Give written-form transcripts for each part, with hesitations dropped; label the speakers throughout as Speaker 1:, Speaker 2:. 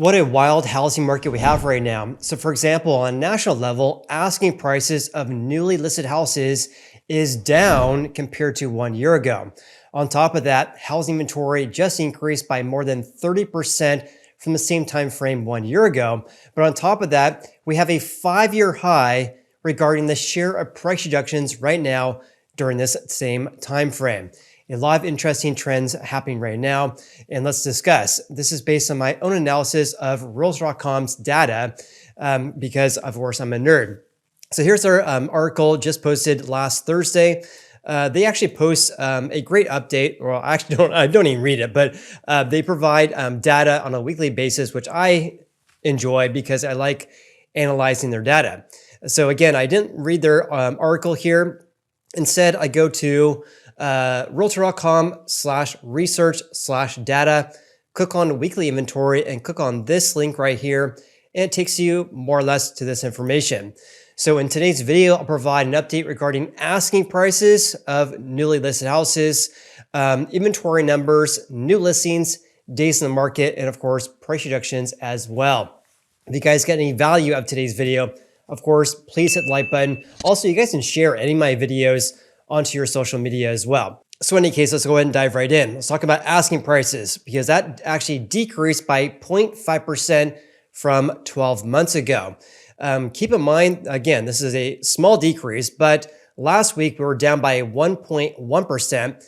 Speaker 1: What a wild housing market we have right now. So for example, on a national level, asking prices of newly listed houses is down compared to 1 year ago. On top of that, housing inventory just increased by more than 30% from the same time frame 1 year ago. But on top of that, we have a 5-year high regarding the share of price reductions right now during this same time frame. A lot of interesting trends happening right now, and let's discuss. This is based on my own analysis of Realtor.com's data because, of course, I'm a nerd. So here's our article just posted last Thursday. They actually post a great update. Well, I don't even read it, but they provide data on a weekly basis, which I enjoy because I like analyzing their data. So again, I didn't read their article here. Instead, I go to realtor.com/research/data, click on weekly inventory and click on this link right here. And it takes you more or less to this information. So in today's video, I'll provide an update regarding asking prices of newly listed houses, inventory numbers, new listings, days in the market, and of course, price reductions as well. If you guys get any value of today's video, of course, please hit the like button. Also, you guys can share any of my videos onto your social media as well. So in any case, let's go ahead and dive right in. Let's talk about asking prices because that actually decreased by 0.5% from 12 months ago. Keep in mind, again, this is a small decrease, but last week we were down by 1.1%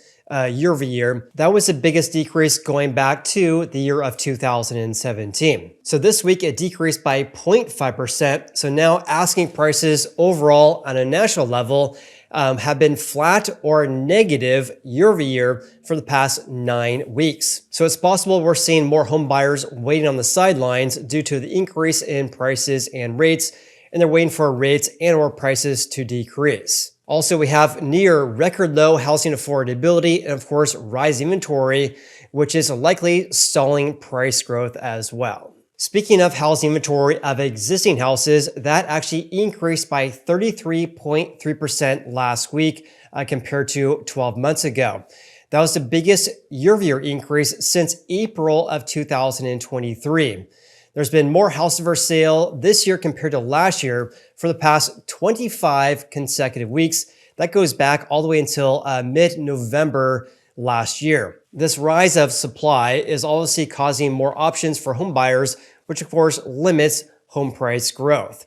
Speaker 1: year over year. That was the biggest decrease going back to the year of 2017. So this week it decreased by 0.5%. So now asking prices overall on a national level have been flat or negative year over year for the past 9 weeks. So it's possible we're seeing more home buyers waiting on the sidelines due to the increase in prices and rates, and they're waiting for rates and or prices to decrease. Also, we have near record low housing affordability and of course, rising inventory, which is likely stalling price growth as well. Speaking of housing inventory of existing houses, that actually increased by 33.3% last week compared to 12 months ago. That was the biggest year-over-year increase since April of 2023. There's been more houses for sale this year compared to last year for the past 25 consecutive weeks. That goes back all the way until mid-November last year. This rise of supply is obviously causing more options for home buyers, which of course limits home price growth.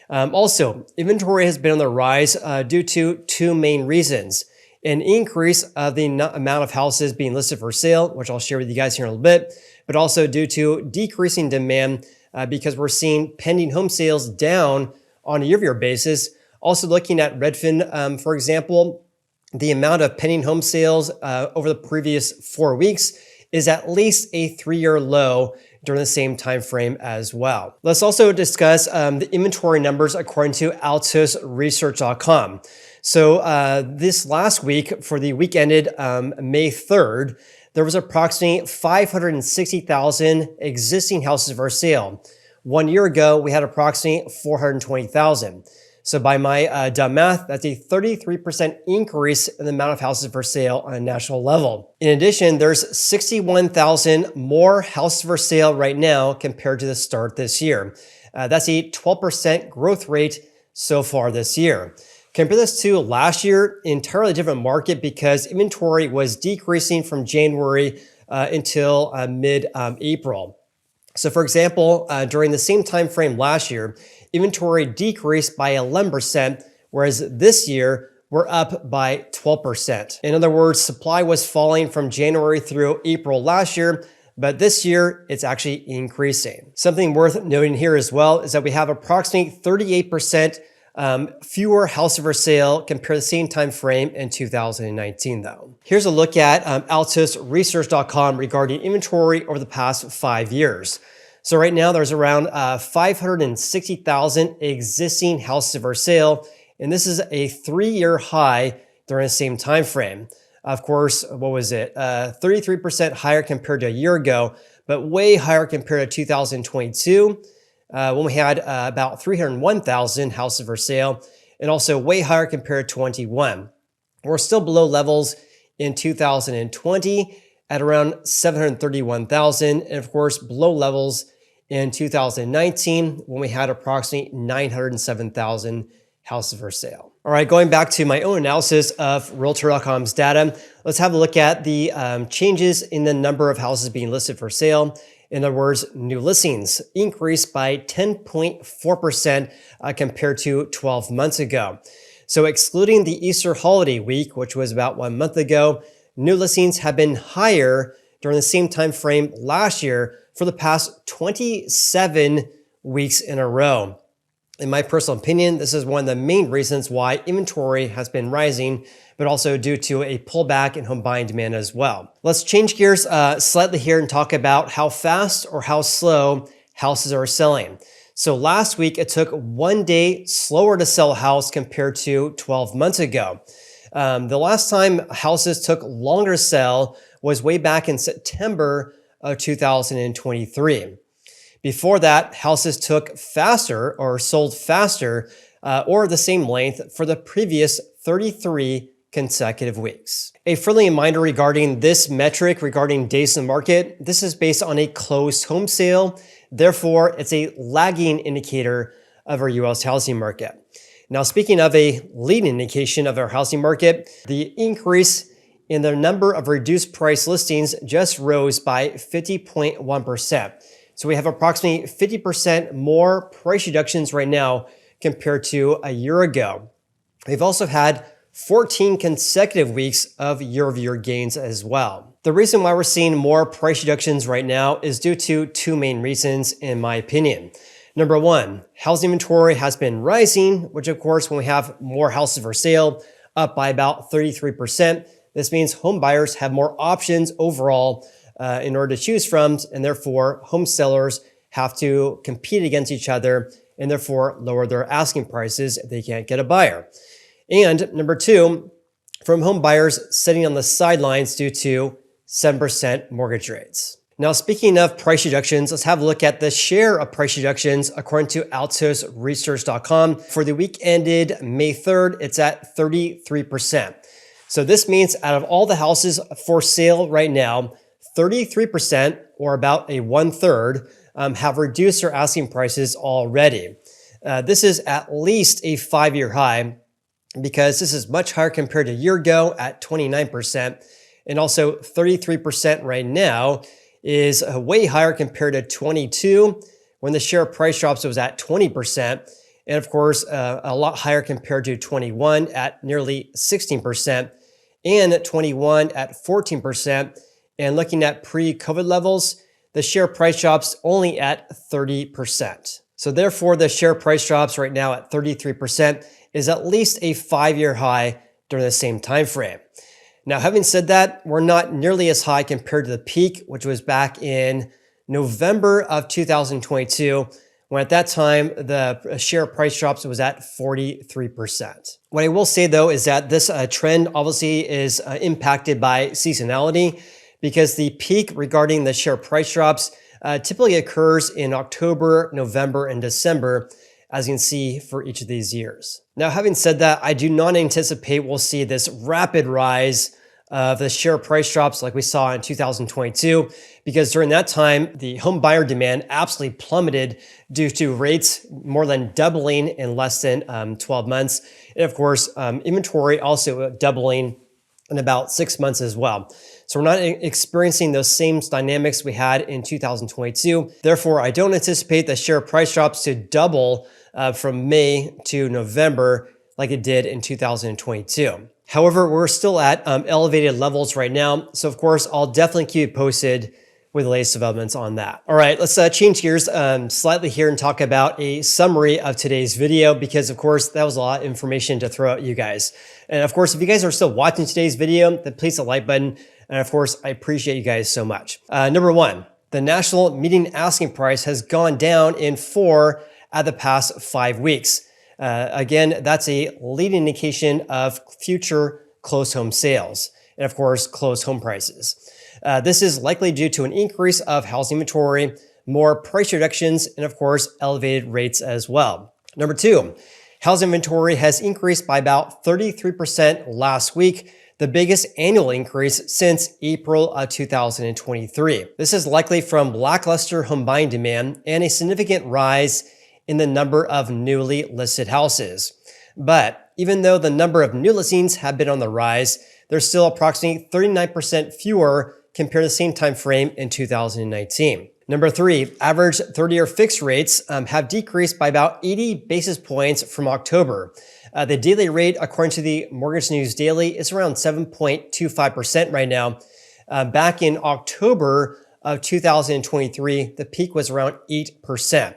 Speaker 1: Also, inventory has been on the rise due to two main reasons. An increase of the amount of houses being listed for sale, which I'll share with you guys here in a little bit, but also due to decreasing demand because we're seeing pending home sales down on a year-over-year basis. Also looking at Redfin, for example, the amount of pending home sales over the previous 4 weeks is at least a 3-year low during the same time frame as well. Let's also discuss the inventory numbers according to AltosResearch.com. So this last week, for the week ended May 3rd, there was approximately 560,000 existing houses for sale. 1 year ago, we had approximately 420,000. So by my dumb math, that's a 33% increase in the amount of houses for sale on a national level. In addition, there's 61,000 more houses for sale right now compared to the start this year. That's a 12% growth rate so far this year. Compare this to last year, entirely different market because inventory was decreasing from January until mid-April. So for example, during the same time frame last year, inventory decreased by 11%, whereas this year we're up by 12%. In other words, supply was falling from January through April last year, but this year it's actually increasing. Something worth noting here as well is that we have approximately 38% fewer houses for sale compared to the same time frame in 2019 though. Here's a look at AltosResearch.com regarding inventory over the past 5 years. So right now there's around 560,000 existing houses for sale, and this is a 3-year high during the same time frame. Of course, what was it? 33% higher compared to a year ago, but way higher compared to 2022 when we had about 301,000 houses for sale, and also way higher compared to 21. We're still below levels in 2020 at around 731,000, and of course below levels in 2019 when we had approximately 907,000 houses for sale. All right, going back to my own analysis of Realtor.com's data, let's have a look at the changes in the number of houses being listed for sale. In other words, new listings increased by 10.4% compared to 12 months ago. So excluding the Easter holiday week, which was about 1 month ago, new listings have been higher during the same time frame last year for the past 27 weeks in a row. In my personal opinion, this is one of the main reasons why inventory has been rising, but also due to a pullback in home buying demand as well. Let's change gears slightly here and talk about how fast or how slow houses are selling. So last week, it took 1 day slower to sell a house compared to 12 months ago. The last time houses took longer to sell was way back in September of 2023. Before that, houses took faster or sold faster or the same length for the previous 33 consecutive weeks. A friendly reminder regarding this metric regarding days in the market, this is based on a closed home sale. Therefore, it's a lagging indicator of our U.S. housing market. Now, speaking of a leading indication of our housing market, the increase in the number of reduced price listings just rose by 50.1%. So we have approximately 50% more price reductions right now compared to a year ago. We've also had 14 consecutive weeks of year-over-year gains as well. The reason why we're seeing more price reductions right now is due to two main reasons, in my opinion. Number one, housing inventory has been rising, which of course, when we have more houses for sale, up by about 33%, this means home buyers have more options overall in order to choose from, and therefore home sellers have to compete against each other and therefore lower their asking prices if they can't get a buyer. And number two, from home buyers sitting on the sidelines due to 7% mortgage rates. Now, speaking of price reductions, let's have a look at the share of price reductions according to Altos Research.com. For the week ended May 3rd, it's at 33%. So this means out of all the houses for sale right now, 33%, or about a 1/3, have reduced their asking prices already. This is at least a 5-year high because this is much higher compared to a year ago at 29%. And also 33% right now is way higher compared to 22 when the share of price drops was at 20%. And of course, a lot higher compared to 21 at nearly 16% and at 21 at 14%. And looking at pre-COVID levels, the share price drops only at 30%. So therefore, the share price drops right now at 33% is at least a 5-year high during the same time frame. Now, having said that, we're not nearly as high compared to the peak, which was back in November of 2022, when at that time, the share price drops was at 43%. What I will say though is that this trend obviously is impacted by seasonality, because the peak regarding the share price drops typically occurs in October, November, and December, as you can see for each of these years. Now, having said that, I do not anticipate we'll see this rapid rise of the share price drops like we saw in 2022, because during that time, the home buyer demand absolutely plummeted due to rates more than doubling in less than 12 months. And of course, inventory also doubling in about 6 months as well. So we're not experiencing those same dynamics we had in 2022. Therefore, I don't anticipate the share price drops to double from May to November like it did in 2022. However, we're still at elevated levels right now. So of course, I'll definitely keep you posted with the latest developments on that. All right, let's change gears slightly here and talk about a summary of today's video, because of course, that was a lot of information to throw at you guys. And of course, if you guys are still watching today's video, then please hit the like button. And of course, I appreciate you guys so much. Number one, the national median asking price has gone down in 4 out of the past 5 weeks. Again, that's a leading indication of future closed home sales and of course, closed home prices. This is likely due to an increase of housing inventory, more price reductions, and of course, elevated rates as well. Number two, housing inventory has increased by about 33% last week. the biggest annual increase since April of 2023. This is likely from lackluster home buying demand and a significant rise in the number of newly listed houses. But even though the number of new listings have been on the rise, there's still approximately 39% fewer compared to the same time frame in 2019. Number 3, average 30-year fixed rates have decreased by about 80 basis points from October. The daily rate, according to the Mortgage News Daily, is around 7.25% right now. Back in October of 2023, the peak was around 8%.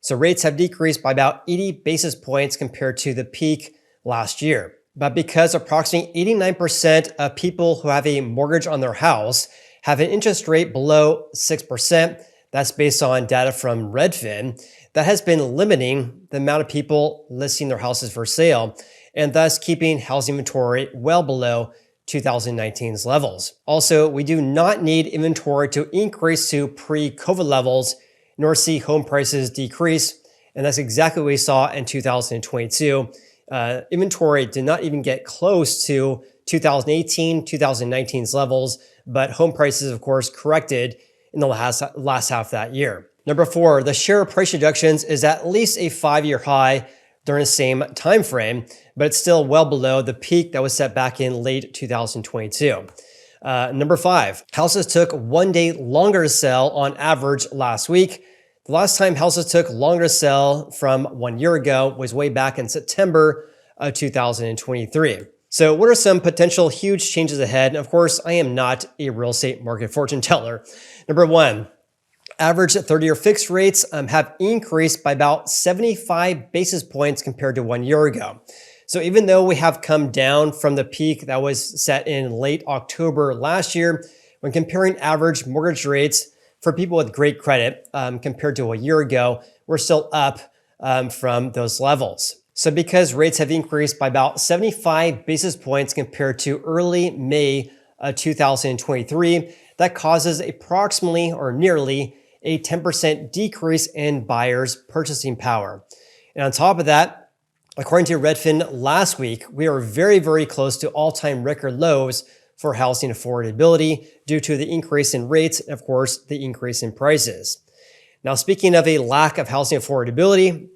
Speaker 1: So rates have decreased by about 80 basis points compared to the peak last year. But because approximately 89% of people who have a mortgage on their house have an interest rate below 6%, that's based on data from Redfin, that has been limiting the amount of people listing their houses for sale and thus keeping housing inventory well below 2019's levels. Also, we do not need inventory to increase to pre-COVID levels nor see home prices decrease, and that's exactly what we saw in 2022. Inventory did not even get close to 2018, 2019's levels, but home prices, of course, corrected in the last half of that year. Number 4, the share of price reductions is at least a 5-year high during the same time frame, but it's still well below the peak that was set back in late 2022. Number 5, houses took 1 day longer to sell on average last week. The last time houses took longer to sell from 1 year ago was way back in September of 2023. So what are some potential huge changes ahead? Of course, I am not a real estate market fortune teller. Number 1, average 30-year fixed rates have increased by about 75 basis points compared to 1 year ago. So even though we have come down from the peak that was set in late October last year, when comparing average mortgage rates for people with great credit compared to a year ago, we're still up from those levels. So because rates have increased by about 75 basis points compared to early May 2023, that causes approximately or nearly a 10% decrease in buyers' purchasing power. And on top of that, according to Redfin last week, we are very, very close to all-time record lows for housing affordability due to the increase in rates and, of course, the increase in prices. Now, speaking of a lack of housing affordability,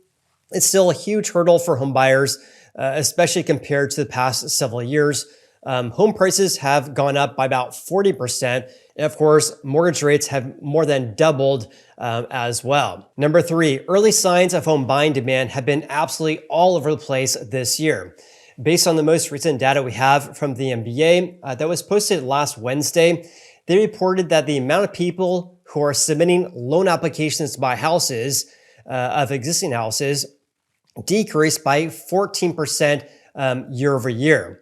Speaker 1: it's still a huge hurdle for home buyers, especially compared to the past several years. Home prices have gone up by about 40%. And of course, mortgage rates have more than doubled as well. Number 3, early signs of home buying demand have been absolutely all over the place this year. Based on the most recent data we have from the MBA that was posted last Wednesday, they reported that the amount of people who are submitting loan applications to buy houses of existing houses decreased by 14% year over year.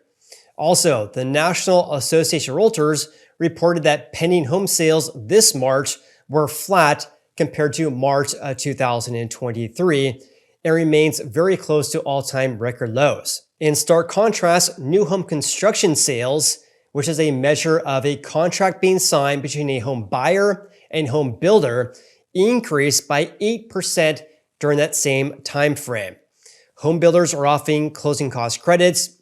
Speaker 1: Also, the National Association of Realtors reported that pending home sales this March were flat compared to March 2023 and remains very close to all-time record lows. In stark contrast, new home construction sales, which is a measure of a contract being signed between a home buyer and home builder, increased by 8% during that same time frame. Home builders are offering closing cost credits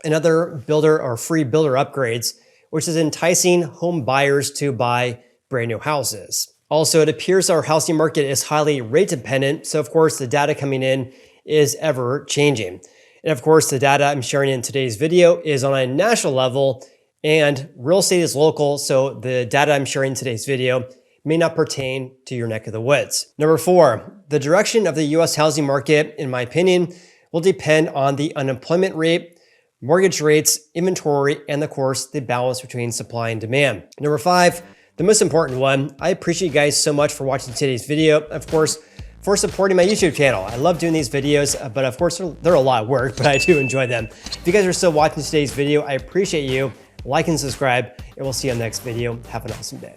Speaker 1: and other builder or free builder upgrades, which is enticing home buyers to buy brand new houses. Also, it appears our housing market is highly rate dependent, so of course the data coming in is ever changing. And of course, the data I'm sharing in today's video is on a national level, and real estate is local, so the data I'm sharing in today's video may not pertain to your neck of the woods. Number 4, the direction of the US housing market, in my opinion, will depend on the unemployment rate, mortgage rates, inventory, and of course, the balance between supply and demand. Number 5, the most important one, I appreciate you guys so much for watching today's video. Of course, for supporting my YouTube channel. I love doing these videos, but of course, they're a lot of work, but I do enjoy them. If you guys are still watching today's video, I appreciate you. Like and subscribe, and we'll see you on the next video. Have an awesome day.